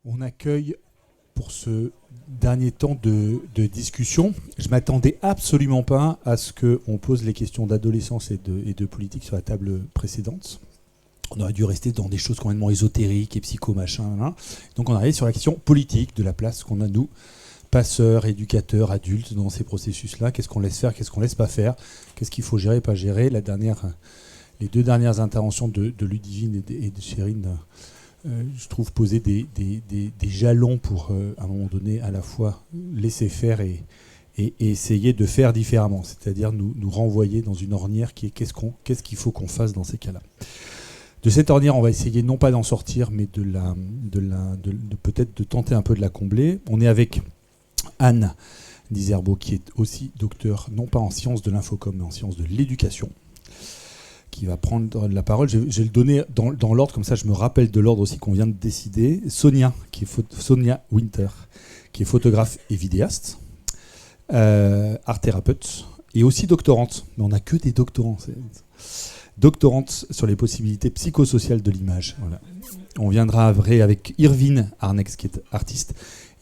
On accueille pour ce dernier temps de discussion. Je ne m'attendais absolument pas à ce qu'on pose les questions d'adolescence et de politique sur la table précédente. On aurait dû rester dans des choses complètement ésotériques et psycho-machin. Hein. Donc on arrive sur la question politique, de la place qu'on a, nous, passeurs, éducateurs, adultes, dans ces processus-là. Qu'est-ce qu'on laisse faire, qu'est-ce qu'on laisse pas faire, qu'est-ce qu'il faut gérer, pas gérer. Les deux dernières interventions de Ludivine et de Chérine, je trouve poser des jalons pour, à un moment donné, à la fois laisser faire et essayer de faire différemment. C'est-à-dire nous renvoyer dans une ornière qui est qu'est-ce qu'il faut qu'on fasse dans ces cas-là. De cette ornière, on va essayer non pas d'en sortir, mais de peut-être de tenter un peu de la combler. On est avec Anne Diserbo, qui est aussi docteur, non pas en sciences de l'infocom, mais en sciences de l'éducation, qui va prendre la parole. Je vais le donner dans l'ordre, comme ça je me rappelle de l'ordre aussi qu'on vient de décider. Sonia Winter, qui est photographe et vidéaste, art thérapeute, et aussi doctorante. Mais on n'a que des doctorants. Doctorante sur les possibilités psychosociales de l'image. Voilà. On viendra avec Irvine Arnex, qui est artiste,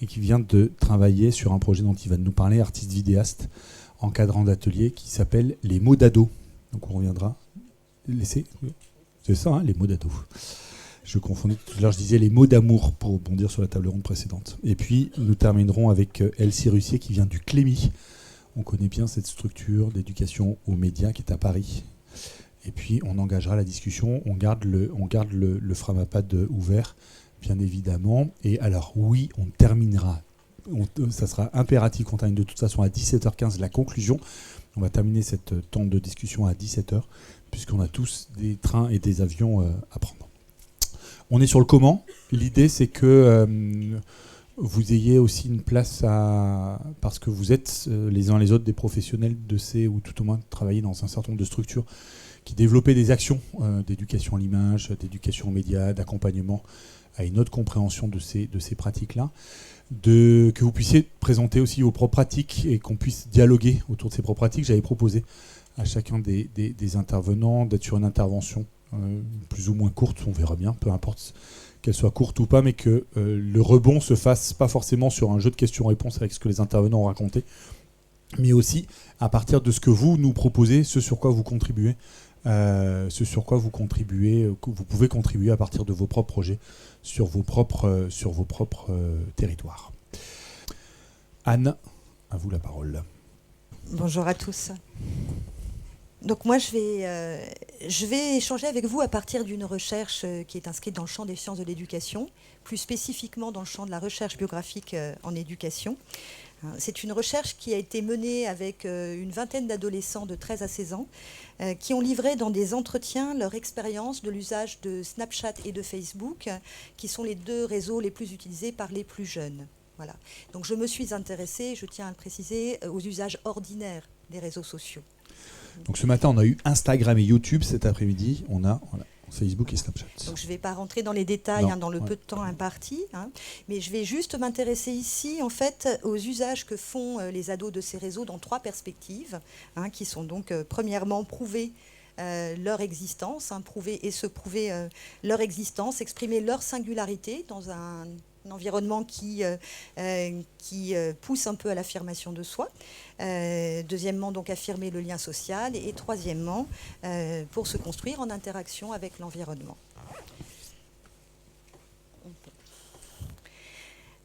et qui vient de travailler sur un projet dont il va nous parler, artiste vidéaste, encadrant d'atelier, qui s'appelle Les mots d'ado. Donc on reviendra. C'est ça, hein, les mots d'ado. Je confondais tout à l'heure, je disais les mots d'amour pour rebondir sur la table ronde précédente. Et puis nous terminerons avec Elsie Russier qui vient du Clémy. On connaît bien cette structure d'éducation aux médias qui est à Paris. Et puis on engagera la discussion, on garde le Framapad ouvert, bien évidemment. Et alors oui, on terminera. Ça sera impératif qu'on termine de toute façon à 17h15 la conclusion. On va terminer cette temps de discussion à 17h, puisqu'on a tous des trains et des avions à prendre. On est sur le comment. L'idée, c'est que vous ayez aussi une place parce que vous êtes les uns les autres des professionnels de ces, ou tout au moins travaillez dans un certain nombre de structures qui développaient des actions d'éducation à l'image, d'éducation aux médias, d'accompagnement à une autre compréhension de ces pratiques-là. Que vous puissiez présenter aussi vos propres pratiques et qu'on puisse dialoguer autour de ces propres pratiques. J'avais proposé à chacun des intervenants d'être sur une intervention plus ou moins courte, on verra bien, peu importe qu'elle soit courte ou pas, mais que le rebond se fasse pas forcément sur un jeu de questions-réponses avec ce que les intervenants ont raconté, mais aussi à partir de ce que vous nous proposez, ce sur quoi vous contribuez, que vous pouvez contribuer à partir de vos propres projets sur vos propres territoires. Anne, à vous la parole. Bonjour à tous. Donc moi, je vais échanger avec vous à partir d'une recherche qui est inscrite dans le champ des sciences de l'éducation, plus spécifiquement dans le champ de la recherche biographique en éducation. C'est une recherche qui a été menée avec une vingtaine d'adolescents de 13 à 16 ans qui ont livré dans des entretiens leur expérience de l'usage de Snapchat et de Facebook, qui sont les deux réseaux les plus utilisés par les plus jeunes. Voilà. Donc je me suis intéressée, je tiens à le préciser, aux usages ordinaires des réseaux sociaux. Donc ce matin, on a eu Instagram et YouTube. Cet après-midi, on a Facebook et Snapchat. Donc je ne vais pas rentrer dans les détails dans le peu de temps imparti, mais je vais juste m'intéresser ici en fait aux usages que font les ados de ces réseaux dans trois perspectives, qui sont donc premièrement prouver leur existence, prouver et se prouver leur existence, exprimer leur singularité dans un environnement qui pousse un peu à l'affirmation de soi. Deuxièmement, donc affirmer le lien social. Et troisièmement, pour se construire en interaction avec l'environnement.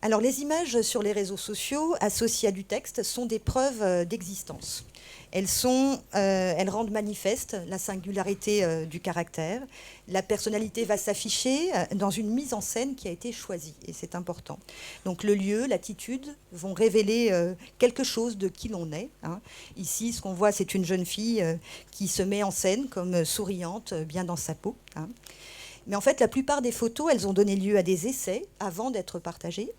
Alors, les images sur les réseaux sociaux associées à du texte sont des preuves d'existence. Elles rendent manifeste la singularité du caractère. La personnalité va s'afficher dans une mise en scène qui a été choisie, et c'est important. Donc le lieu, l'attitude vont révéler quelque chose de qui l'on est. Ici, ce qu'on voit, c'est une jeune fille qui se met en scène comme souriante, bien dans sa peau. Mais en fait, la plupart des photos, elles ont donné lieu à des essais avant d'être partagées.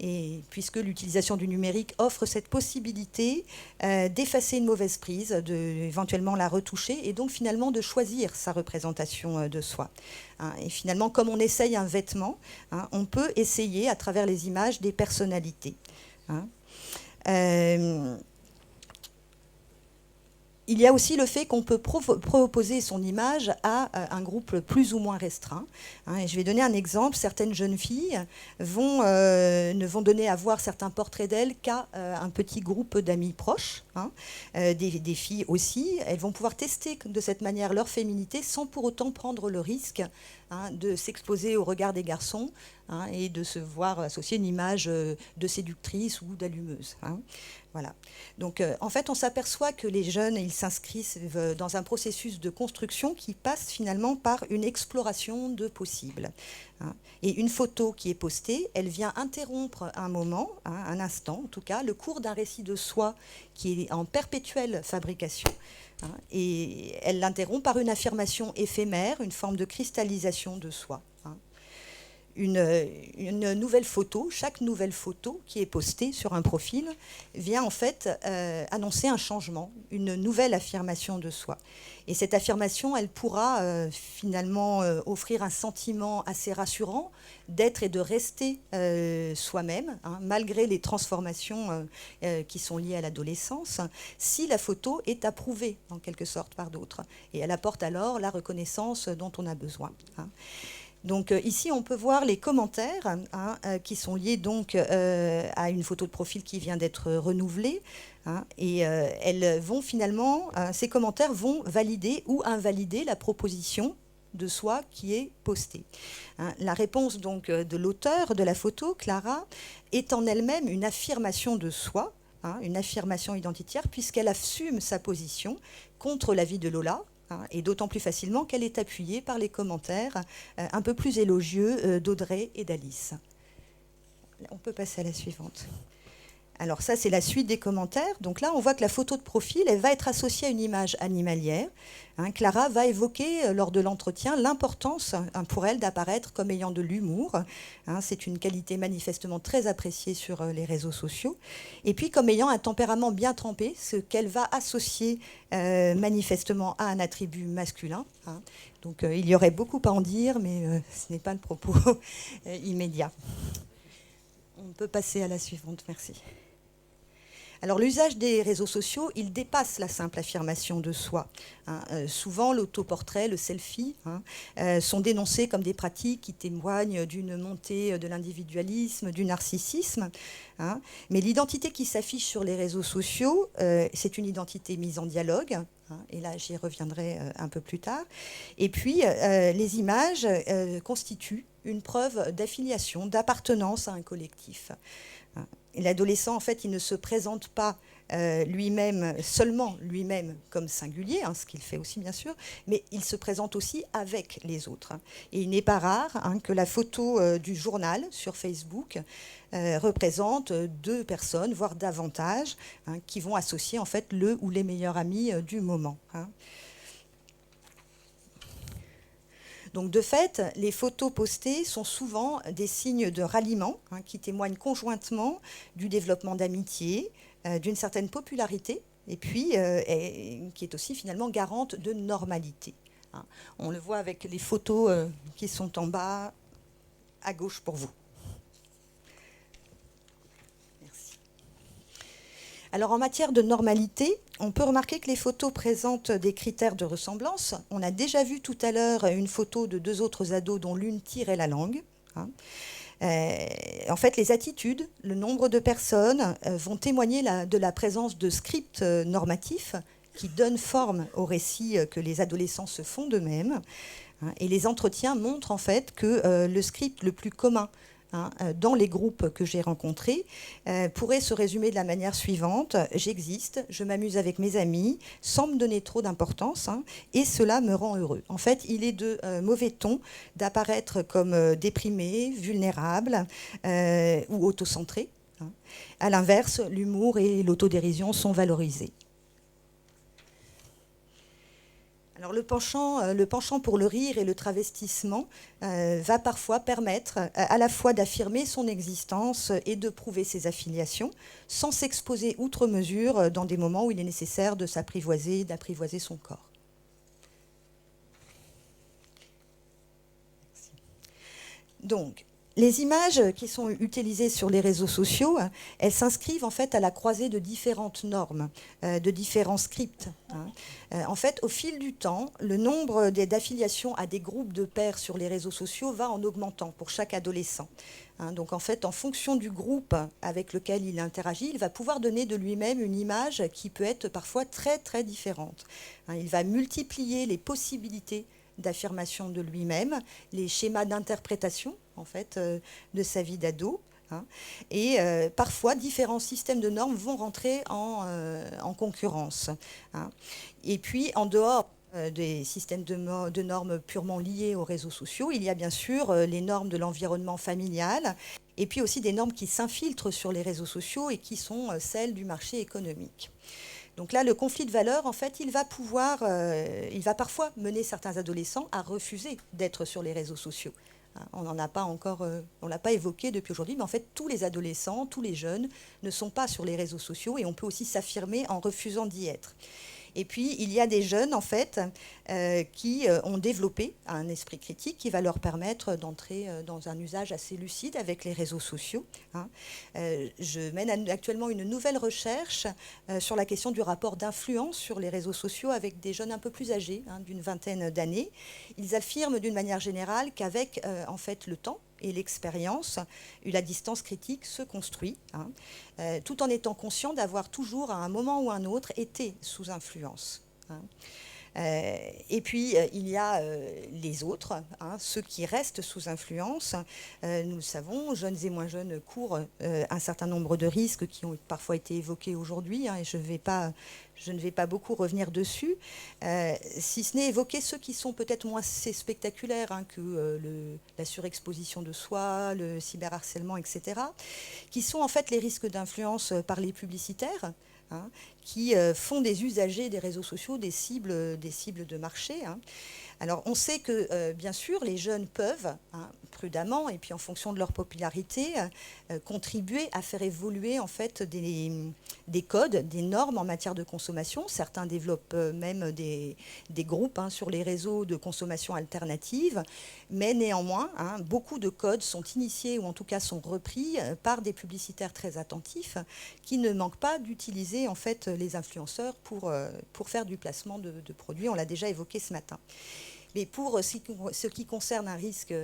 Et puisque l'utilisation du numérique offre cette possibilité d'effacer une mauvaise prise, d'éventuellement la retoucher, et donc finalement de choisir sa représentation de soi. Et finalement, comme on essaye un vêtement, on peut essayer à travers les images des personnalités. il y a aussi le fait qu'on peut proposer son image à un groupe plus ou moins restreint. Et je vais donner un exemple. Certaines jeunes filles ne vont donner à voir certains portraits d'elles qu'à un petit groupe d'amis proches. Des filles aussi. Elles vont pouvoir tester de cette manière leur féminité sans pour autant prendre le risque de s'exposer au regard des garçons et de se voir associer une image de séductrice ou d'allumeuse. Voilà. Donc, en fait, on s'aperçoit que les jeunes, ils s'inscrivent dans un processus de construction qui passe finalement par une exploration de possibles. Et une photo qui est postée, elle vient interrompre un moment, un instant en tout cas, le cours d'un récit de soi qui est en perpétuelle fabrication. Et elle l'interrompt par une affirmation éphémère, une forme de cristallisation de soi. Une nouvelle photo, chaque nouvelle photo qui est postée sur un profil vient en fait annoncer un changement, une nouvelle affirmation de soi. Et cette affirmation, elle pourra finalement offrir un sentiment assez rassurant d'être et de rester soi-même, malgré les transformations qui sont liées à l'adolescence, si la photo est approuvée en quelque sorte par d'autres. Et elle apporte alors la reconnaissance dont on a besoin. Donc ici, on peut voir les commentaires qui sont liés donc à une photo de profil qui vient d'être renouvelée. Et elles vont finalement, ces commentaires vont valider ou invalider la proposition de soi qui est postée. La réponse donc de l'auteur de la photo, Clara, est en elle-même une affirmation de soi, une affirmation identitaire, puisqu'elle assume sa position contre l'avis de Lola, et d'autant plus facilement qu'elle est appuyée par les commentaires un peu plus élogieux d'Audrey et d'Alice. On peut passer à la suivante. Alors ça, c'est la suite des commentaires. Donc là, on voit que la photo de profil, elle va être associée à une image animalière. Clara va évoquer lors de l'entretien l'importance pour elle d'apparaître comme ayant de l'humour. C'est une qualité manifestement très appréciée sur les réseaux sociaux. Et puis comme ayant un tempérament bien trempé, ce qu'elle va associer manifestement à un attribut masculin. Donc il y aurait beaucoup à en dire, mais ce n'est pas le propos immédiat. On peut passer à la suivante, merci. Alors l'usage des réseaux sociaux, il dépasse la simple affirmation de soi. Souvent, l'autoportrait, le selfie sont dénoncés comme des pratiques qui témoignent d'une montée de l'individualisme, du narcissisme. Mais l'identité qui s'affiche sur les réseaux sociaux, c'est une identité mise en dialogue. Et là, j'y reviendrai un peu plus tard. Et puis, les images constituent une preuve d'affiliation, d'appartenance à un collectif. Et l'adolescent, en fait, il ne se présente pas seulement lui-même comme singulier, ce qu'il fait aussi bien sûr, mais il se présente aussi avec les autres. Et il n'est pas rare que la photo du journal sur Facebook représente 2 personnes, voire davantage, qui vont associer en fait le ou les meilleurs amis du moment. Donc de fait, les photos postées sont souvent des signes de ralliement qui témoignent conjointement du développement d'amitié, d'une certaine popularité, et puis qui est aussi finalement garante de normalité. On le voit avec les photos qui sont en bas à gauche pour vous. Merci. Alors en matière de normalité, on peut remarquer que les photos présentent des critères de ressemblance. On a déjà vu tout à l'heure une photo de 2 autres ados dont l'une tirait la langue. En fait, les attitudes, le nombre de personnes vont témoigner de la présence de scripts normatifs qui donnent forme aux récits que les adolescents se font d'eux-mêmes. Et les entretiens montrent en fait que le script le plus commun dans les groupes que j'ai rencontrés, pourrait se résumer de la manière suivante. J'existe, je m'amuse avec mes amis, sans me donner trop d'importance, et cela me rend heureux. En fait, il est de mauvais ton d'apparaître comme déprimé, vulnérable ou autocentré. À l'inverse, l'humour et l'autodérision sont valorisés. Alors le penchant pour le rire et le travestissement va parfois permettre à la fois d'affirmer son existence et de prouver ses affiliations, sans s'exposer outre mesure dans des moments où il est nécessaire de s'apprivoiser, d'apprivoiser son corps. Donc, Les images qui sont utilisées sur les réseaux sociaux, elles s'inscrivent en fait à la croisée de différentes normes, de différents scripts. En fait, au fil du temps, le nombre d'affiliations à des groupes de pairs sur les réseaux sociaux va en augmentant pour chaque adolescent. Donc en fait, en fonction du groupe avec lequel il interagit, il va pouvoir donner de lui-même une image qui peut être parfois très très différente. Il va multiplier les possibilités d'affirmation de lui-même, les schémas d'interprétation en fait de sa vie d'ado. Et parfois, différents systèmes de normes vont rentrer en concurrence. Et puis, en dehors des systèmes de normes purement liés aux réseaux sociaux, il y a bien sûr les normes de l'environnement familial, et puis aussi des normes qui s'infiltrent sur les réseaux sociaux et qui sont celles du marché économique. Donc là, le conflit de valeurs, en fait, il va parfois mener certains adolescents à refuser d'être sur les réseaux sociaux. On n'en a pas encore, on l'a pas évoqué depuis aujourd'hui, mais en fait, tous les adolescents, tous les jeunes ne sont pas sur les réseaux sociaux et on peut aussi s'affirmer en refusant d'y être. Et puis, il y a des jeunes, en fait, qui ont développé un esprit critique qui va leur permettre d'entrer dans un usage assez lucide avec les réseaux sociaux. Je mène actuellement une nouvelle recherche sur la question du rapport d'influence sur les réseaux sociaux avec des jeunes un peu plus âgés, d'une vingtaine d'années. Ils affirment d'une manière générale qu'avec, en fait, le temps, et l'expérience, la distance critique se construit, tout en étant conscient d'avoir toujours, à un moment ou à un autre, été sous influence. Et puis, il y a les autres, ceux qui restent sous influence. Nous le savons, jeunes et moins jeunes courent un certain nombre de risques qui ont parfois été évoqués aujourd'hui, et je ne vais pas beaucoup revenir dessus, si ce n'est évoquer ceux qui sont peut-être moins spectaculaires que la surexposition de soi, le cyberharcèlement, etc., qui sont en fait les risques d'influence par les publicitaires, qui font des usagers des réseaux sociaux des cibles de marché. Alors on sait que bien sûr les jeunes peuvent prudemment et puis en fonction de leur popularité contribuer à faire évoluer en fait des codes, des normes en matière de consommation. Certains développent même des groupes sur les réseaux de consommation alternative, mais néanmoins beaucoup de codes sont initiés ou en tout cas sont repris par des publicitaires très attentifs qui ne manquent pas d'utiliser en fait les influenceurs pour faire du placement de produits. On l'a déjà évoqué ce matin. Mais pour ce qui concerne un risque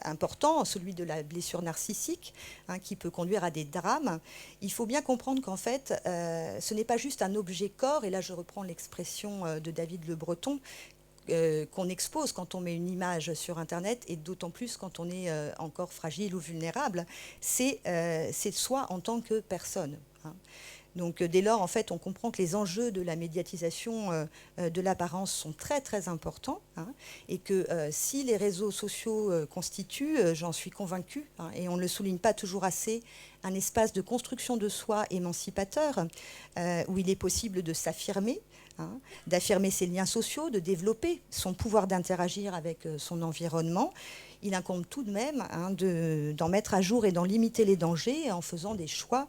important, celui de la blessure narcissique, qui peut conduire à des drames, il faut bien comprendre qu'en fait, ce n'est pas juste un objet corps, et là je reprends l'expression de David Le Breton, qu'on expose quand on met une image sur Internet, et d'autant plus quand on est encore fragile ou vulnérable, c'est soi en tant que personne. Donc dès lors, en fait, on comprend que les enjeux de la médiatisation de l'apparence sont très très importants, et que si les réseaux sociaux constituent, j'en suis convaincue, et on ne le souligne pas toujours assez, un espace de construction de soi émancipateur, où il est possible de s'affirmer, d'affirmer ses liens sociaux, de développer son pouvoir d'interagir avec son environnement. Il incombe tout de même d'en mettre à jour et d'en limiter les dangers en faisant des choix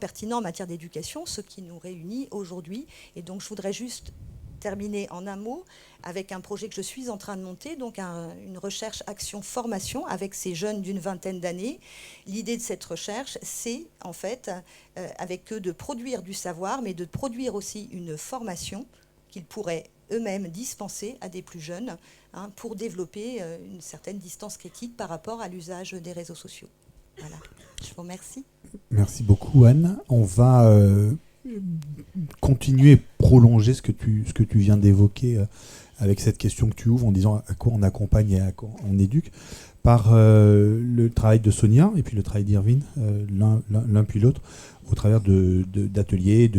pertinents en matière d'éducation, ce qui nous réunit aujourd'hui. Et donc je voudrais juste terminer en un mot avec un projet que je suis en train de monter, donc une recherche action formation avec ces jeunes d'une vingtaine d'années. L'idée de cette recherche, c'est en fait avec eux de produire du savoir, mais de produire aussi une formation qu'ils pourraient eux-mêmes dispenser à des plus jeunes pour développer une certaine distance critique par rapport à l'usage des réseaux sociaux. Voilà, je vous remercie. Merci beaucoup Anne. On va continuer, prolonger ce que tu viens d'évoquer avec cette question que tu ouvres en disant à quoi on accompagne et à quoi on éduque, par le travail de Sonia et puis le travail d'Irvine, l'un puis l'autre, au travers d'ateliers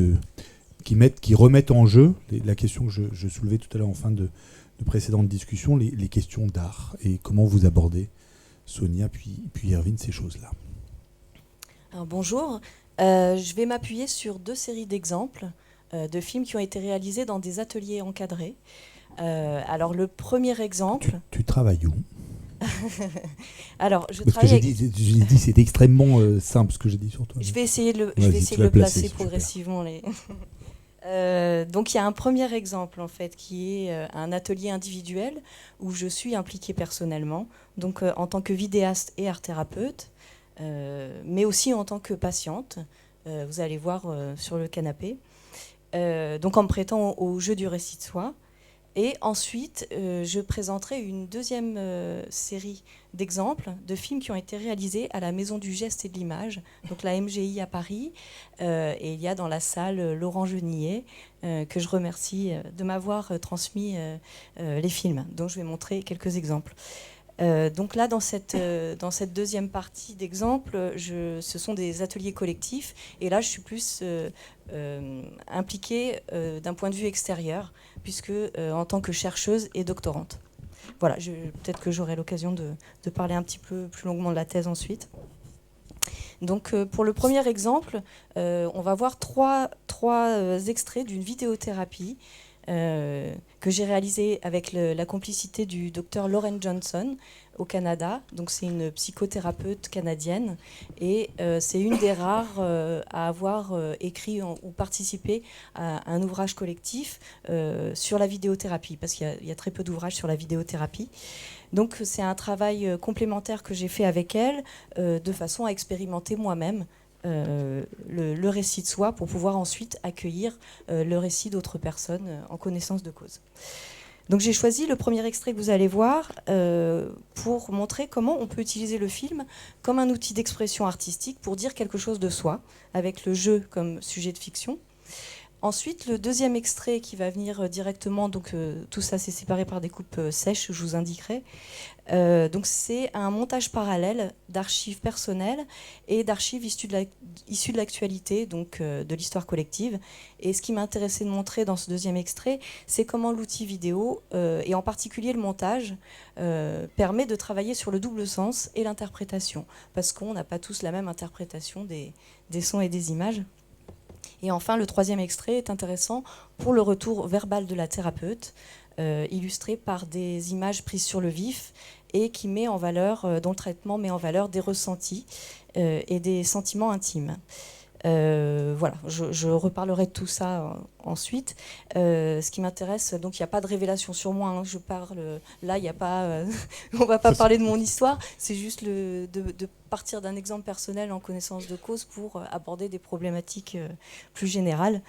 qui remettent en jeu la question que je soulevais tout à l'heure en fin de précédentes discussions, les questions d'art, et comment vous abordez, Sonia puis Irvine, ces choses-là. Alors, bonjour, je vais m'appuyer sur 2 séries d'exemples de films qui ont été réalisés dans des ateliers encadrés. Alors le premier exemple... Tu travailles où? Alors, Parce que j'ai dit c'est extrêmement simple ce que j'ai dit sur toi. Je vais essayer de le placer progressivement. Donc il y a un premier exemple en fait qui est un atelier individuel où je suis impliquée personnellement, donc en tant que vidéaste et art-thérapeute, mais aussi en tant que patiente. Vous allez voir sur le canapé. Donc en me prêtant au jeu du récit de soi. Et ensuite, je présenterai une deuxième série d'exemples de films qui ont été réalisés à la Maison du Geste et de l'Image, donc la MGI à Paris. Et il y a dans la salle Laurent Genillet, que je remercie de m'avoir transmis les films, dont je vais montrer quelques exemples. Donc là, dans cette deuxième partie d'exemple, ce sont des ateliers collectifs. Et là, je suis plus impliquée d'un point de vue extérieur, puisque en tant que chercheuse et doctorante. Voilà, peut-être que j'aurai l'occasion de parler un petit peu plus longuement de la thèse ensuite. Donc pour le premier exemple, on va voir trois extraits d'une vidéothérapie que j'ai réalisé avec la complicité du docteur Lauren Johnson au Canada. Donc c'est une psychothérapeute canadienne et c'est une des rares à avoir écrit ou participé à un ouvrage collectif sur la vidéothérapie, parce qu'il y a très peu d'ouvrages sur la vidéothérapie. Donc c'est un travail complémentaire que j'ai fait avec elle de façon à expérimenter moi-même le récit de soi pour pouvoir ensuite accueillir le récit d'autres personnes en connaissance de cause. Donc j'ai choisi le premier extrait que vous allez voir pour montrer comment on peut utiliser le film comme un outil d'expression artistique pour dire quelque chose de soi, avec le jeu comme sujet de fiction. Ensuite, le deuxième extrait qui va venir directement, donc tout ça c'est séparé par des coupes sèches, je vous indiquerai. Donc c'est un montage parallèle d'archives personnelles et d'archives issues de l'actualité, donc de l'histoire collective. Et ce qui m'intéressait de montrer dans ce deuxième extrait, c'est comment l'outil vidéo, et en particulier le montage, permet de travailler sur le double sens et l'interprétation, parce qu'on n'a pas tous la même interprétation des sons et des images. Et enfin, le troisième extrait est intéressant pour le retour verbal de la thérapeute, illustré par des images prises sur le vif et qui met en valeur, dont le traitement met en valeur des ressentis et des sentiments intimes. Voilà, je reparlerai de tout ça ensuite. Ce qui m'intéresse, donc il n'y a pas de révélation sur moi, hein, je parle, là il n'y a pas, on ne va pas parler de mon histoire, c'est juste de partir d'un exemple personnel en connaissance de cause pour aborder des problématiques plus générales.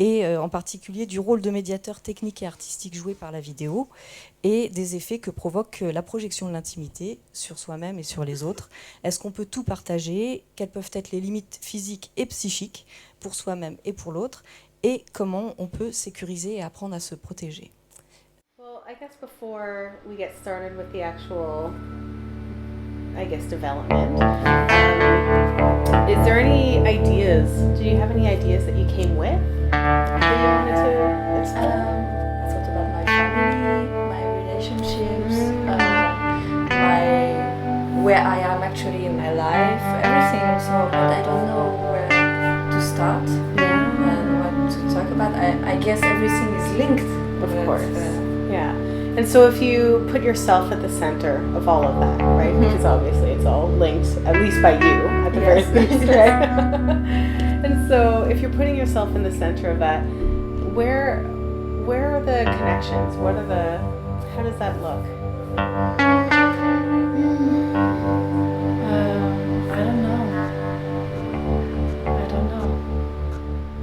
Et en particulier du rôle de médiateur technique et artistique joué par la vidéo et des effets que provoque la projection de l'intimité sur soi-même et sur les autres. Est-ce qu'on peut tout partager? Quelles peuvent être les limites physiques et psychiques pour soi-même et pour l'autre? Et comment on peut sécuriser et apprendre à se protéger? Well, I guess before we get started with the actual, development, is there any ideas? Do you have any ideas that you came with that you wanted to explore? I thought about my family, my relationships, where I am actually in my life, everything. So, but I don't know where to start and what to talk about. I guess everything is linked. Of course. Yeah. And so if you put yourself at the center of all of that, right? Mm-hmm. Because obviously it's all linked, at least by you, at the very least, right? And so if you're putting yourself in the center of that, where are the connections? How does that look? I don't know.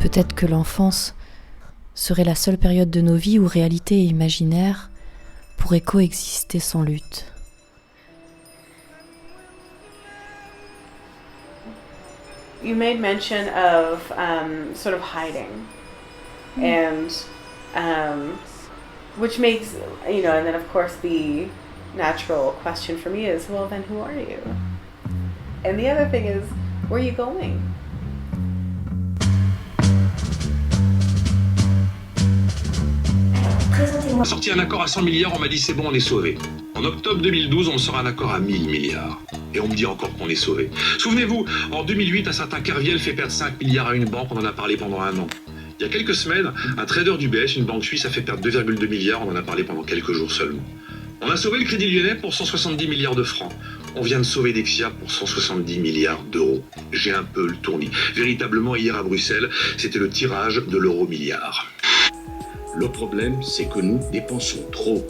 Peut-être que l'enfance serait la seule période de nos vies où réalité et imaginaire pourraient coexister sans lutte. You made mention of sort of hiding, and which makes, and then of course the natural question for me is, well, then who are you? And the other thing is, where are you going? On a sorti un accord à 100 milliards, on m'a dit c'est bon, on est sauvé. En octobre 2012, on sort un accord à 1000 milliards. Et on me dit encore qu'on est sauvé. Souvenez-vous, en 2008, un certain Kerviel fait perdre 5 milliards à une banque, on en a parlé pendant un an. Il y a quelques semaines, un trader d'UBS, une banque suisse, a fait perdre 2,2 milliards, on en a parlé pendant quelques jours seulement. On a sauvé le Crédit Lyonnais pour 170 milliards de francs. On vient de sauver Dexia pour 170 milliards d'euros. J'ai un peu le tournis. Véritablement, hier à Bruxelles, c'était le tirage de l'euro-milliard. Le problème, c'est que nous dépensons trop.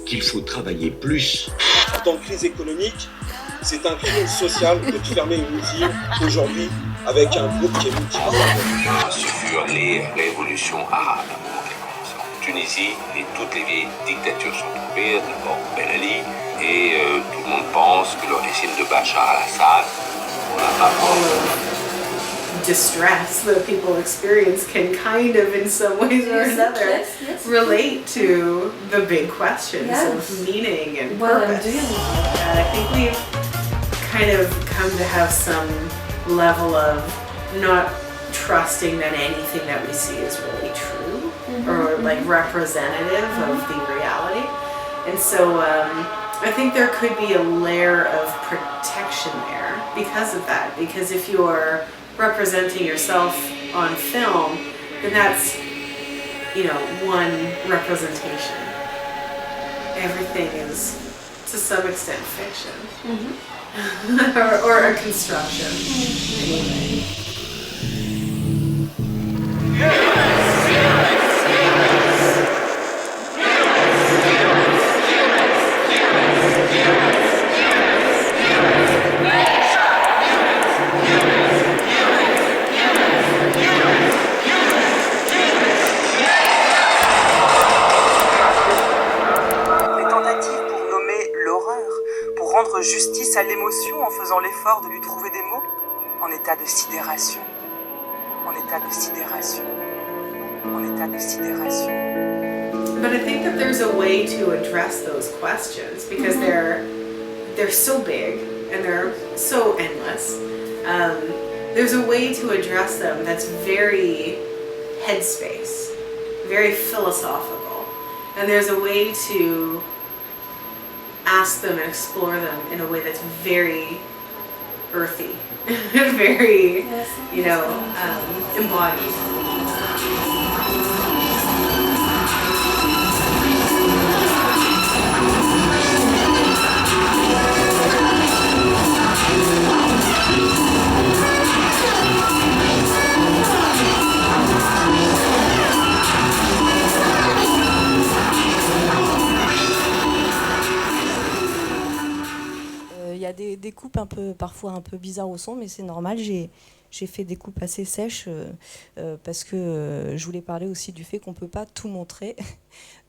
Qu'il faut travailler plus. En temps de crise économique, c'est un crime social de fermer une usine aujourd'hui avec un groupe qui est multimilliardaire. Ce furent les révolutions arabes. En Tunisie, toutes les vieilles dictatures sont tombées, d'abord Ben Ali, et tout le monde pense que le régime de Bachar al-Assad, on n'a pas distress that people experience can kind of, in some ways or another, relate to the big questions of meaning and purpose. And I think we've kind of come to have some level of not trusting that anything that we see is really true or like representative of the reality. And so I think there could be a layer of protection there because of that. Because if you're representing yourself on film, then that's, you know, one representation. Everything is, to some extent, fiction. or a construction. Anyway. Justice à l'émotion en faisant l'effort de lui trouver des mots, en état de sidération, en état de sidération, en état de sidération. But I think that there's a way to address those questions because they're so big and they're so endless. There's a way to address them that's very headspace, very philosophical, and there's a way to ask them and explore them in a way that's very earthy, very, you know, embodied. Il y a des coupes parfois un peu bizarres au son, mais c'est normal. J'ai fait des coupes assez sèches parce que je voulais parler aussi du fait qu'on ne peut pas tout montrer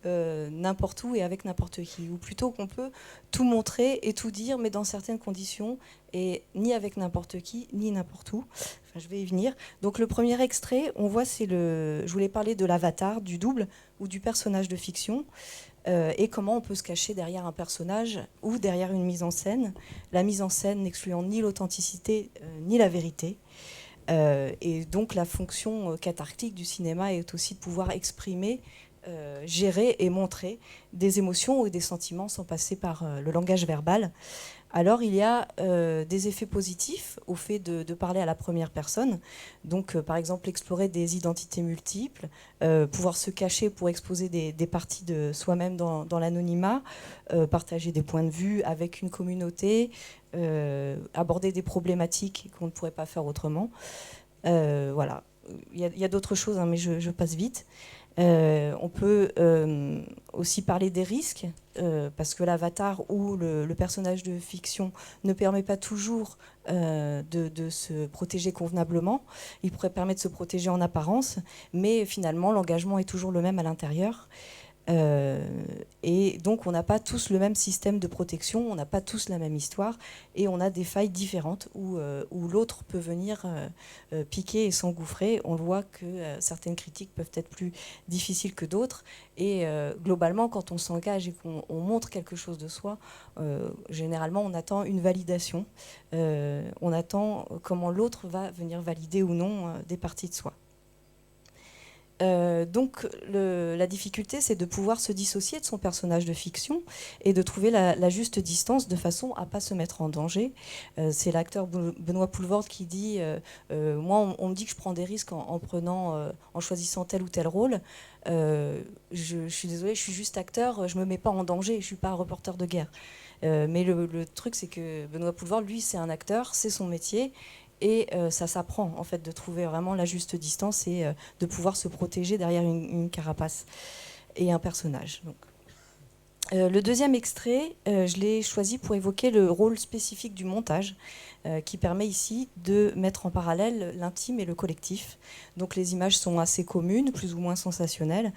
n'importe où et avec n'importe qui. Ou plutôt qu'on peut tout montrer et tout dire, mais dans certaines conditions, et ni avec n'importe qui, ni n'importe où. Enfin, je vais y venir. Donc le premier extrait, on voit, je voulais parler de l'avatar, du double ou du personnage de fiction. Et comment on peut se cacher derrière un personnage ou derrière une mise en scène, la mise en scène n'excluant ni l'authenticité ni la vérité. Et donc la fonction cathartique du cinéma est aussi de pouvoir exprimer, gérer et montrer des émotions ou des sentiments sans passer par le langage verbal. Alors il y a des effets positifs au fait de parler à la première personne. Donc par exemple explorer des identités multiples, pouvoir se cacher pour exposer des parties de soi-même dans l'anonymat, partager des points de vue avec une communauté, aborder des problématiques qu'on ne pourrait pas faire autrement. Voilà. Il y a d'autres choses, hein, mais je passe vite. On peut aussi parler des risques, parce que l'avatar ou le personnage de fiction ne permet pas toujours de se protéger convenablement. Il pourrait permettre de se protéger en apparence, mais finalement l'engagement est toujours le même à l'intérieur. Et donc on n'a pas tous le même système de protection, on n'a pas tous la même histoire, et on a des failles différentes où l'autre peut venir piquer et s'engouffrer. On voit que certaines critiques peuvent être plus difficiles que d'autres, et globalement quand on s'engage et qu'on montre quelque chose de soi, généralement on attend une validation, on attend comment l'autre va venir valider ou non des parties de soi. Donc la difficulté, c'est de pouvoir se dissocier de son personnage de fiction et de trouver la juste distance de façon à ne pas se mettre en danger. C'est l'acteur Benoît Poelvoorde qui dit moi, on me dit que je prends des risques en choisissant tel ou tel rôle. Je suis désolée, je suis juste acteur, je ne me mets pas en danger, je ne suis pas un reporter de guerre. Mais le truc, c'est que Benoît Poelvoorde, lui, c'est un acteur, c'est son métier. Et ça s'apprend, en fait, de trouver vraiment la juste distance et de pouvoir se protéger derrière une carapace et un personnage. Donc. Le deuxième extrait, je l'ai choisi pour évoquer le rôle spécifique du montage, qui permet ici de mettre en parallèle l'intime et le collectif. Donc les images sont assez communes, plus ou moins sensationnelles,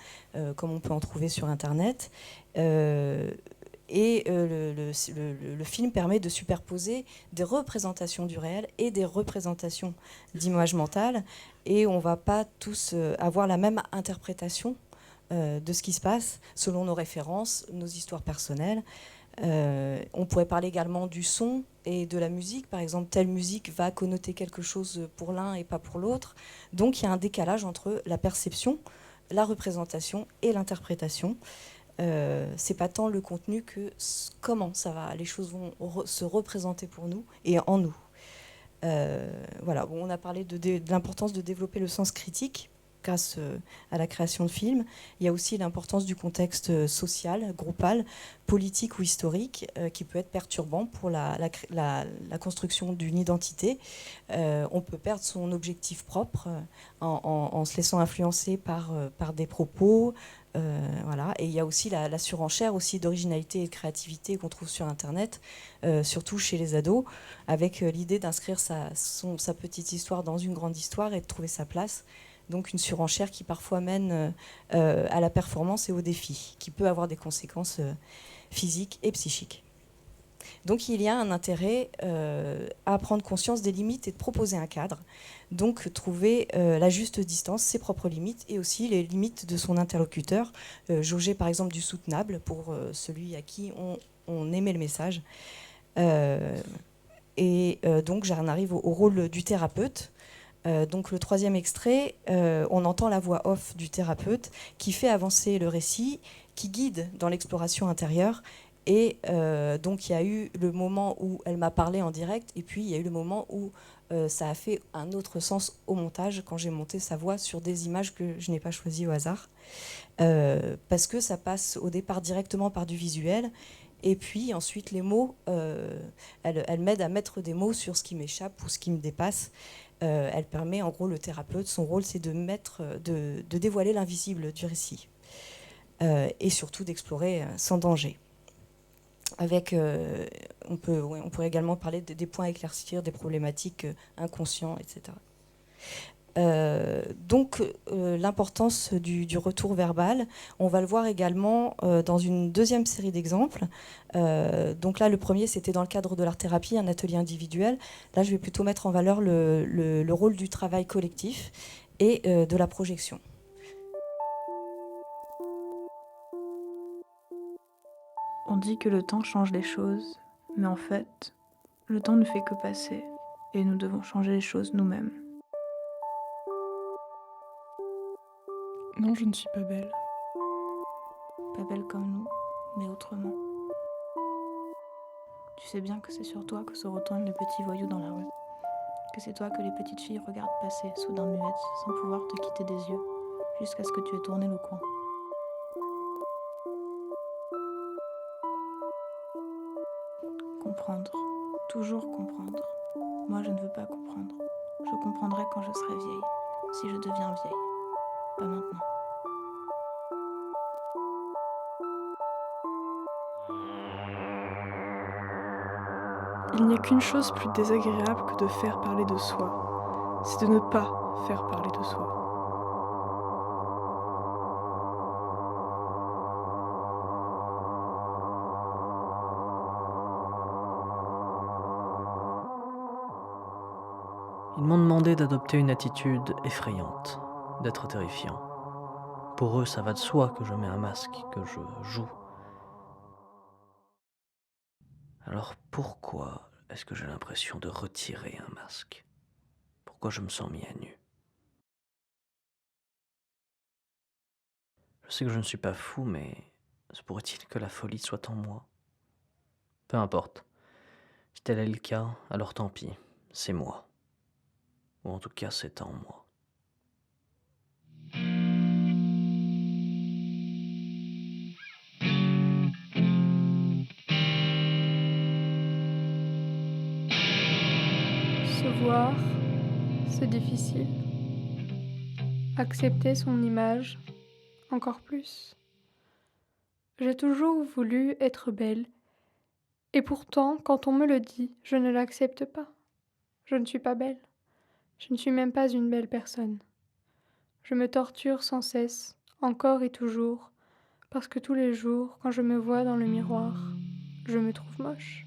comme on peut en trouver sur Internet. Et le film permet de superposer des représentations du réel et des représentations d'images mentales. Et on ne va pas tous avoir la même interprétation de ce qui se passe selon nos références, nos histoires personnelles. On pourrait parler également du son et de la musique. Par exemple, telle musique va connoter quelque chose pour l'un et pas pour l'autre. Donc il y a un décalage entre la perception, la représentation et l'interprétation. C'est pas tant le contenu que comment les choses vont se représenter pour nous et en nous. Voilà, on a parlé de l'importance de développer le sens critique grâce à la création de films. Il y a aussi l'importance du contexte social, groupal, politique ou historique, qui peut être perturbant pour la construction d'une identité. On peut perdre son objectif propre en se laissant influencer par des propos. Voilà. Et il y a aussi la surenchère aussi d'originalité et de créativité qu'on trouve sur Internet, surtout chez les ados, avec l'idée d'inscrire sa petite histoire dans une grande histoire et de trouver sa place. Donc une surenchère qui parfois mène à la performance et au défi, qui peut avoir des conséquences physiques et psychiques. Donc il y a un intérêt à prendre conscience des limites et de proposer un cadre. Donc trouver la juste distance, ses propres limites et aussi les limites de son interlocuteur. Jauger par exemple du soutenable pour celui à qui on émet le message. Donc j'en arrive au rôle du thérapeute. Donc le troisième extrait, on entend la voix off du thérapeute qui fait avancer le récit, qui guide dans l'exploration intérieure. Et donc il y a eu le moment où elle m'a parlé en direct et puis il y a eu le moment où ça a fait un autre sens au montage quand j'ai monté sa voix sur des images que je n'ai pas choisies au hasard. Parce que ça passe au départ directement par du visuel et puis ensuite les mots, elle m'aide à mettre des mots sur ce qui m'échappe ou ce qui me dépasse. Elle permet, en gros, le thérapeute, son rôle, c'est de dévoiler l'invisible du récit et surtout d'explorer sans danger. Avec, on pourrait également parler des points à éclaircir, des problématiques inconscientes, etc. Donc, l'importance du retour verbal, on va le voir également dans une deuxième série d'exemples. Donc là, le premier, c'était dans le cadre de l'art-thérapie, un atelier individuel. Là, je vais plutôt mettre en valeur le rôle du travail collectif et de la projection. On dit que le temps change les choses, mais en fait, le temps ne fait que passer, et nous devons changer les choses nous-mêmes. Non, je ne suis pas belle. Pas belle comme nous, mais autrement. Tu sais bien que c'est sur toi que se retournent les petits voyous dans la rue. Que c'est toi que les petites filles regardent passer, soudain muettes, sans pouvoir te quitter des yeux, jusqu'à ce que tu aies tourné le coin. Comprendre, toujours comprendre. Moi, je ne veux pas comprendre. Je comprendrai quand je serai vieille, si je deviens vieille. Pas maintenant. Il n'y a qu'une chose plus désagréable que de faire parler de soi. C'est de ne pas faire parler de soi. Ils m'ont demandé d'adopter une attitude effrayante, d'être terrifiant. Pour eux, ça va de soi que je mets un masque, que je joue. Alors pourquoi est-ce que j'ai l'impression de retirer un masque? Pourquoi je me sens mis à nu? Je sais que je ne suis pas fou, mais se pourrait-il que la folie soit en moi? Peu importe. Si tel est le cas, alors tant pis, c'est moi. Ou en tout cas, c'est en moi. Se voir, c'est difficile. Accepter son image, encore plus. J'ai toujours voulu être belle. Et pourtant, quand on me le dit, je ne l'accepte pas. Je ne suis pas belle. Je ne suis même pas une belle personne. Je me torture sans cesse, encore et toujours, parce que tous les jours, quand je me vois dans le miroir, je me trouve moche.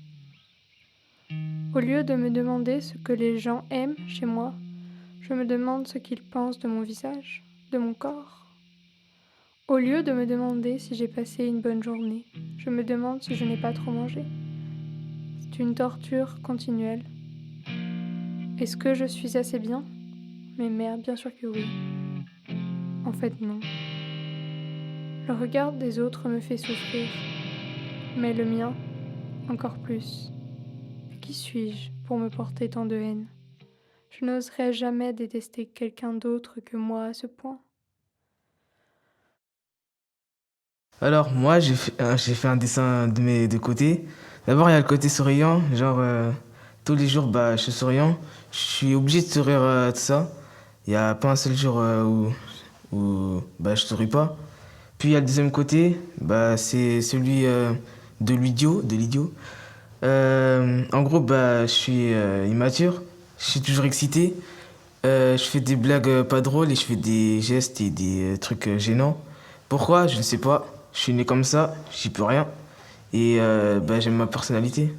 Au lieu de me demander ce que les gens aiment chez moi, je me demande ce qu'ils pensent de mon visage, de mon corps. Au lieu de me demander si j'ai passé une bonne journée, je me demande si je n'ai pas trop mangé. C'est une torture continuelle. Est-ce que je suis assez bien? Mais merde, bien sûr que oui. En fait, non. Le regard des autres me fait souffrir, mais le mien, encore plus. Qui suis-je pour me porter tant de haine? Je n'oserais jamais détester quelqu'un d'autre que moi à ce point. Alors, moi, j'ai fait un dessin de mes deux côtés. D'abord, il y a le côté souriant, genre, tous les jours, je suis souriant. Je suis obligé de sourire, tout ça. Il n'y a pas un seul jour où je souris pas. Puis, il y a le deuxième côté, c'est celui de l'idiot. En gros, je suis immature, je suis toujours excité. Je fais des blagues pas drôles et je fais des gestes et des trucs gênants. Pourquoi? Je ne sais pas. Je suis né comme ça, j'y peux rien. Et j'aime ma personnalité.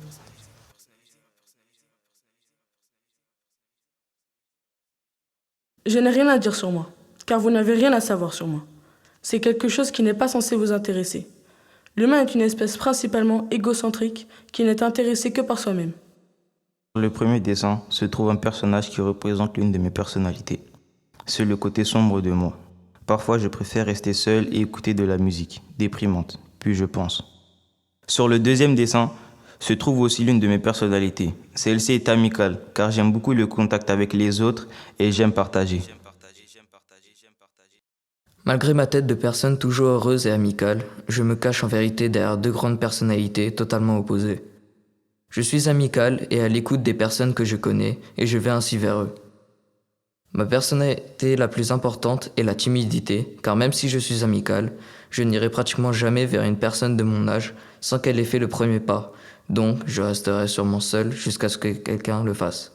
Je n'ai rien à dire sur moi, car vous n'avez rien à savoir sur moi. C'est quelque chose qui n'est pas censé vous intéresser. L'humain est une espèce principalement égocentrique qui n'est intéressé que par soi-même. Sur le premier dessin se trouve un personnage qui représente l'une de mes personnalités. C'est le côté sombre de moi. Parfois, je préfère rester seul et écouter de la musique, déprimante, puis je pense. Sur le deuxième dessin se trouve aussi l'une de mes personnalités. Celle-ci est amicale, car j'aime beaucoup le contact avec les autres et j'aime partager. Malgré ma tête de personne toujours heureuse et amicale, je me cache en vérité derrière deux grandes personnalités totalement opposées. Je suis amical et à l'écoute des personnes que je connais et je vais ainsi vers eux. Ma personnalité la plus importante est la timidité, car même si je suis amical, je n'irai pratiquement jamais vers une personne de mon âge sans qu'elle ait fait le premier pas, donc je resterai sûrement seul jusqu'à ce que quelqu'un le fasse.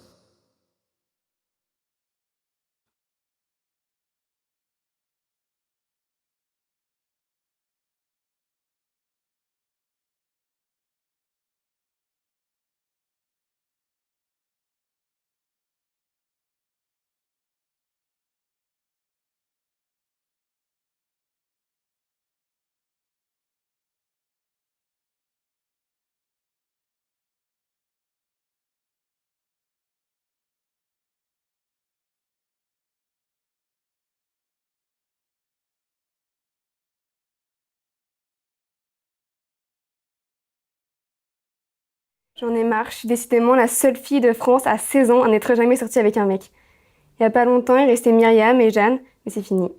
J'en ai marre, je suis décidément la seule fille de France à 16 ans à n'être jamais sortie avec un mec. Il y a pas longtemps, il restait Myriam et Jeanne, mais c'est fini.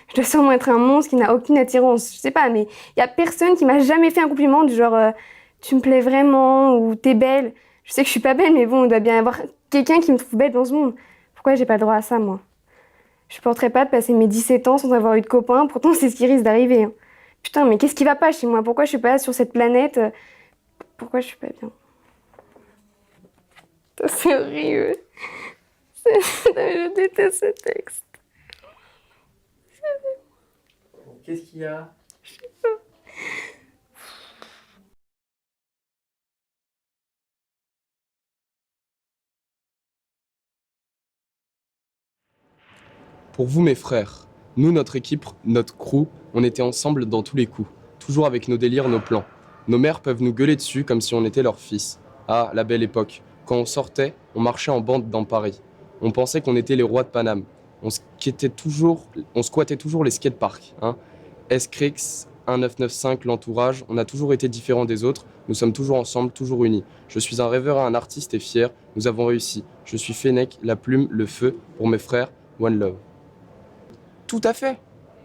Je dois sûrement être un monstre qui n'a aucune attirance, je sais pas, mais il y a personne qui m'a jamais fait un compliment du genre tu me plais vraiment ou t'es belle. Je sais que je suis pas belle, mais bon, il doit bien y avoir quelqu'un qui me trouve belle dans ce monde. Pourquoi j'ai pas le droit à ça, moi? Je supporterais pas de passer mes 17 ans sans avoir eu de copain, pourtant c'est ce qui risque d'arriver. Hein. Putain, mais qu'est-ce qui va pas chez moi? Pourquoi je suis pas sur cette planète? Pourquoi je suis pas bien? C'est horrible. Je déteste ce texte. Qu'est-ce qu'il y a? Je sais pas. Pour vous, mes frères, nous, notre équipe, notre crew, on était ensemble dans tous les coups. Toujours avec nos délires, nos plans. Nos mères peuvent nous gueuler dessus comme si on était leurs fils. Ah, la belle époque. Quand on sortait, on marchait en bande dans Paris. On pensait qu'on était les rois de Paname. On squattait toujours les skateparks. Hein. Escrix, 1995, l'entourage, on a toujours été différents des autres, nous sommes toujours ensemble, toujours unis. Je suis un rêveur et un artiste et fier, nous avons réussi. Je suis Fennec, la plume, le feu, pour mes frères, One Love. Tout à fait,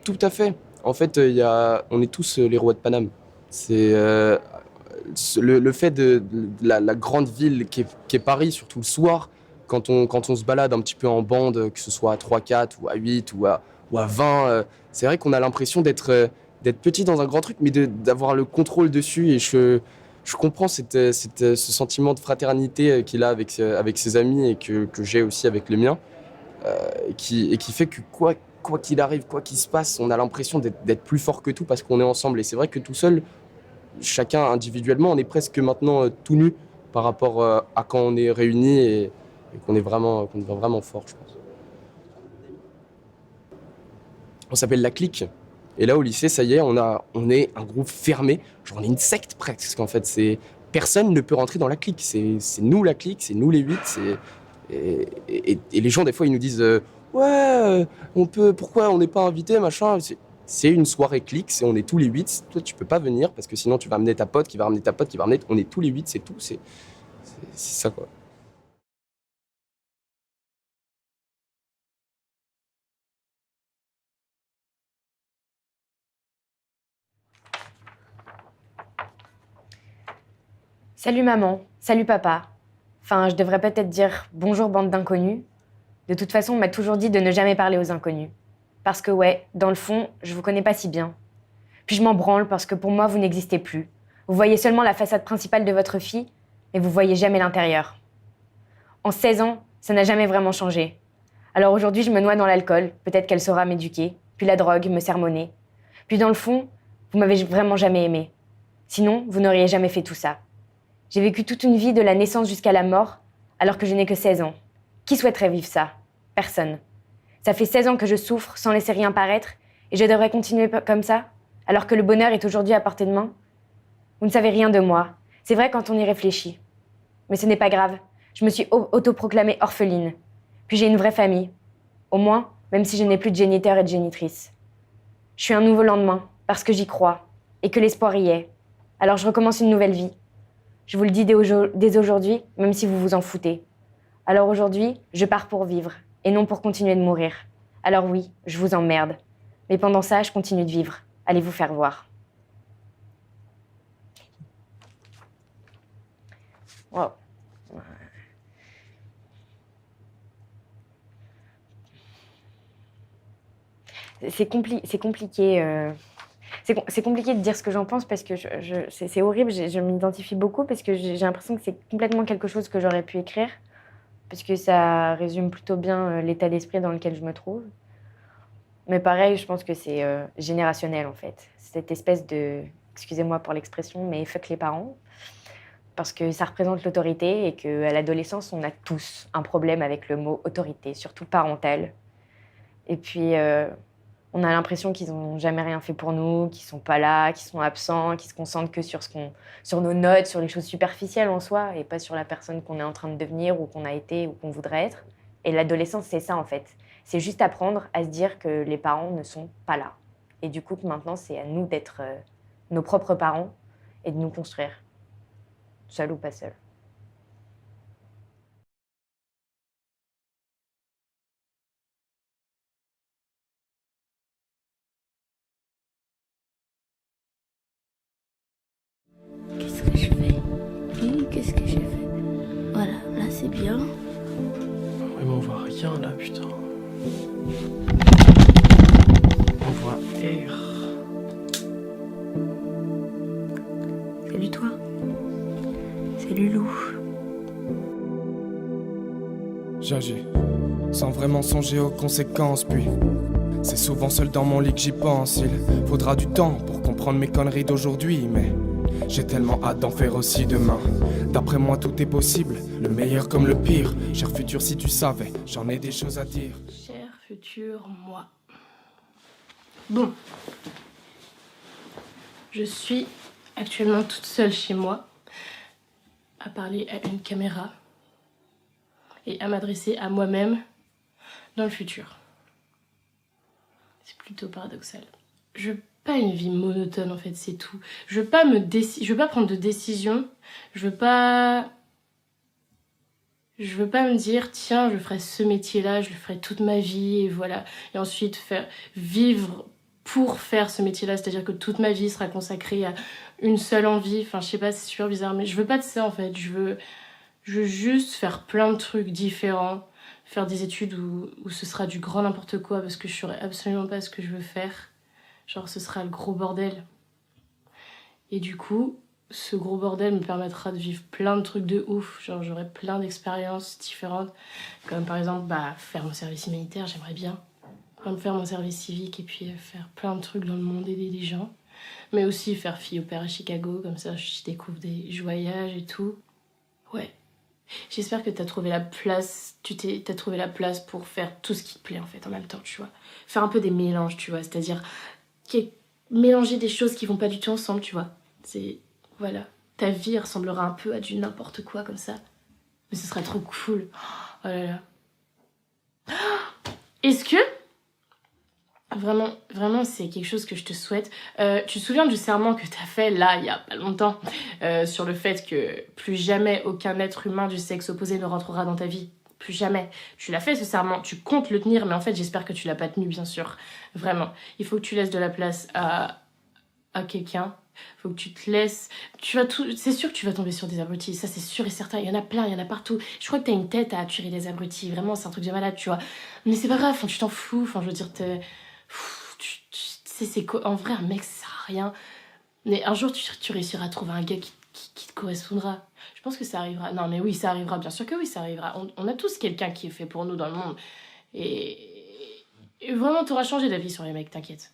tout à fait. En fait, on est tous les rois de Paname. C'est le fait de la grande ville qu'est Paris, surtout le soir, quand on se balade un petit peu en bande, que ce soit à 3, 4 ou à 8 ou à 20, c'est vrai qu'on a l'impression d'être petit dans un grand truc, mais d'avoir le contrôle dessus. Et je comprends ce sentiment de fraternité qu'il a avec ses amis et que j'ai aussi avec les miens, et qui fait que quoi qu'il arrive, quoi qu'il se passe, on a l'impression d'être plus fort que tout parce qu'on est ensemble. Et c'est vrai que tout seul, chacun individuellement, on est presque maintenant tout nu par rapport à quand on est réunis et qu'on est vraiment fort, je pense. On s'appelle La Clique. Et là, au lycée, ça y est, on est un groupe fermé. Genre, on est une secte presque, en fait. Personne ne peut rentrer dans La Clique. C'est nous, La Clique, c'est nous les 8. Et les gens, des fois, ils nous disent ouais, pourquoi on n'est pas invité, machin. C'est une soirée clique, on est tous les 8. Toi, tu peux pas venir parce que sinon, tu vas amener ta pote, qui va ramener ta pote, qui va ramener. On est tous les 8, c'est tout. C'est ça, quoi. Salut maman, salut papa. Enfin, je devrais peut-être dire bonjour bande d'inconnus. De toute façon, on m'a toujours dit de ne jamais parler aux inconnus. Parce que ouais, dans le fond, je vous connais pas si bien. Puis je m'en branle parce que pour moi, vous n'existez plus. Vous voyez seulement la façade principale de votre fille, mais vous voyez jamais l'intérieur. En 16 ans, ça n'a jamais vraiment changé. Alors aujourd'hui, je me noie dans l'alcool, peut-être qu'elle saura m'éduquer, puis la drogue, me sermonner. Puis dans le fond, vous m'avez vraiment jamais aimé. Sinon, vous n'auriez jamais fait tout ça. J'ai vécu toute une vie de la naissance jusqu'à la mort, alors que je n'ai que 16 ans. Qui souhaiterait vivre ça? Personne. Ça fait 16 ans que je souffre sans laisser rien paraître, et je devrais continuer comme ça, alors que le bonheur est aujourd'hui à portée de main? Vous ne savez rien de moi. C'est vrai quand on y réfléchit. Mais ce n'est pas grave. Je me suis autoproclamée orpheline. Puis j'ai une vraie famille. Au moins, même si je n'ai plus de géniteur et de génitrice. Je suis un nouveau lendemain, parce que j'y crois, et que l'espoir y est. Alors je recommence une nouvelle vie. Je vous le dis dès aujourd'hui, même si vous vous en foutez. Alors aujourd'hui, je pars pour vivre, et non pour continuer de mourir. Alors oui, je vous emmerde. Mais pendant ça, je continue de vivre. Allez vous faire voir. Wow. C'est compliqué. C'est compliqué de dire ce que j'en pense parce que c'est horrible, je m'identifie beaucoup parce que j'ai l'impression que c'est complètement quelque chose que j'aurais pu écrire parce que ça résume plutôt bien l'état d'esprit dans lequel je me trouve. Mais pareil, je pense que c'est générationnel en fait. Cette espèce de, excusez-moi pour l'expression, mais fuck les parents. Parce que ça représente l'autorité et qu'à l'adolescence, on a tous un problème avec le mot autorité, surtout parentale. Et puis... on a l'impression qu'ils n'ont jamais rien fait pour nous, qu'ils sont pas là, qu'ils sont absents, qu'ils se concentrent que sur nos notes, sur les choses superficielles en soi, et pas sur la personne qu'on est en train de devenir ou qu'on a été ou qu'on voudrait être. Et l'adolescence, c'est ça en fait. C'est juste apprendre à se dire que les parents ne sont pas là. Et du coup, maintenant, c'est à nous d'être nos propres parents et de nous construire. Seul ou pas seul. Qu'est-ce que je fais? Oui, qu'est-ce que j'ai fait? Voilà, là c'est bien. Ouais, mais on voit rien là, putain. On voit R. Salut toi. Salut Lou. J'agis, sans vraiment songer aux conséquences, puis c'est souvent seul dans mon lit que j'y pense. Il faudra du temps pour comprendre mes conneries d'aujourd'hui, mais j'ai tellement hâte d'en faire aussi demain. D'après moi tout est possible, le meilleur comme le pire. Cher futur, si tu savais, j'en ai des choses à dire. Cher futur moi. Bon. Je suis actuellement toute seule chez moi, à parler à une caméra et à m'adresser à moi-même dans le futur. C'est plutôt paradoxal. Je pas une vie monotone en fait, c'est tout. Je veux pas prendre de décision. Je veux pas me dire tiens, je ferai ce métier-là, je le ferai toute ma vie et voilà. Et ensuite vivre pour faire ce métier-là, c'est-à-dire que toute ma vie sera consacrée à une seule envie. Enfin, je sais pas, c'est super bizarre, mais je veux pas de ça en fait. Je veux juste faire plein de trucs différents, faire des études où ce sera du grand n'importe quoi parce que je saurais absolument pas ce que je veux faire. Genre, ce sera le gros bordel. Et du coup, ce gros bordel me permettra de vivre plein de trucs de ouf. Genre, j'aurai plein d'expériences différentes. Comme par exemple, faire mon service humanitaire, j'aimerais bien. Comme faire mon service civique et puis faire plein de trucs dans le monde, aider des gens. Mais aussi faire fille au père à Chicago, comme ça je découvre des voyages et tout. Ouais. J'espère que t'as trouvé la place, t'as trouvé la place pour faire tout ce qui te plaît en fait en même temps, tu vois. Faire un peu des mélanges, tu vois, c'est-à-dire mélanger des choses qui vont pas du tout ensemble, tu vois. Voilà. Ta vie ressemblera un peu à du n'importe quoi comme ça. Mais ce serait trop cool. Oh là là. Est-ce que... Vraiment, c'est quelque chose que je te souhaite. Tu te souviens du serment que t'as fait, là, il y a pas longtemps, sur le fait que plus jamais aucun être humain du sexe opposé ne rentrera dans ta vie. Plus jamais. Tu l'as fait, ce serment. Tu comptes le tenir, mais en fait, j'espère que tu l'as pas tenu, bien sûr. Vraiment. Il faut que tu laisses de la place à quelqu'un. Faut que tu te laisses... C'est sûr que tu vas tomber sur des abrutis. Ça, c'est sûr et certain. Il y en a plein, il y en a partout. Je crois que t'as une tête à attirer des abrutis. Vraiment, c'est un truc de malade, tu vois. Mais c'est pas grave, tu t'en fous. Enfin, je veux dire, en vrai, un mec, ça sert à rien. Mais un jour, tu réussiras à trouver un gars qui te correspondra. Je pense que ça arrivera. Non, mais oui, ça arrivera. Bien sûr que oui, ça arrivera. On a tous quelqu'un qui est fait pour nous dans le monde. Et vraiment, t'auras changé d'avis sur les mecs, t'inquiète.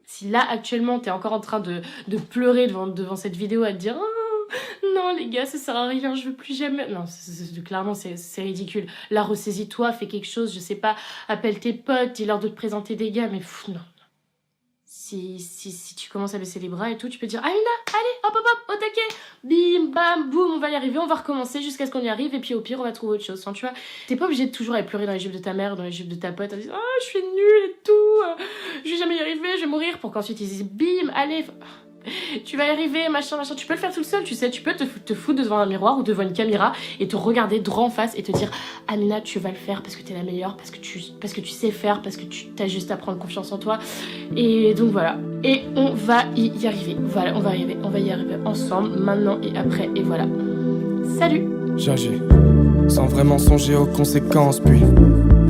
Si là, actuellement, t'es encore en train de pleurer devant cette vidéo à te dire « Oh, non, les gars, ça sert à rien, je veux plus jamais... » Non, clairement, c'est ridicule. Là, ressaisis-toi, fais quelque chose, je sais pas, appelle tes potes, dis-leur de te présenter des gars, mais non. Si tu commences à baisser les bras et tout, tu peux dire « Amina, allez, hop, au taquet, bim, bam, boum, on va y arriver, on va recommencer jusqu'à ce qu'on y arrive, et puis au pire, on va trouver autre chose. » Enfin, tu vois, t'es pas obligé de toujours aller pleurer dans les jupes de ta mère, dans les jupes de ta pote, en disant « Oh, je suis nulle et tout, je vais jamais y arriver, je vais mourir. » Pour qu'ensuite ils disent « Bim, allez, tu vas y arriver, machin. » Tu peux le faire tout seul, tu sais, tu peux te foutre devant un miroir ou devant une caméra et te regarder droit en face et te dire « Amina, tu vas le faire parce que t'es la meilleure, parce que tu sais faire, parce que t'as juste à prendre confiance en toi. » Et donc voilà. Et on va y arriver. Voilà, on va y arriver ensemble, maintenant et après, et voilà. Salut! J'agis sans vraiment songer aux conséquences, puis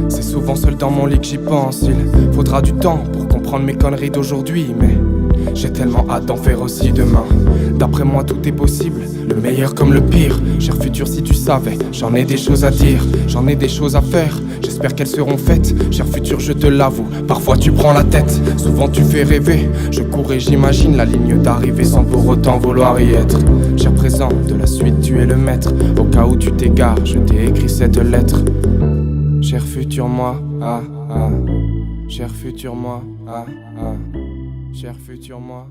c'est souvent seul dans mon lit que j'y pense. Il faudra du temps pour comprendre mes conneries d'aujourd'hui, mais j'ai tellement hâte d'en faire aussi demain. D'après moi tout est possible, le meilleur comme le pire. Cher futur, si tu savais, j'en ai des choses à dire, j'en ai des choses à faire, j'espère qu'elles seront faites. Cher futur, je te l'avoue, parfois tu prends la tête, souvent tu fais rêver. Je cours et j'imagine la ligne d'arrivée sans pour autant vouloir y être. Cher présent, de la suite tu es le maître, au cas où tu t'égares, je t'ai écrit cette lettre. Cher futur moi, cher futur moi, cher futur moi,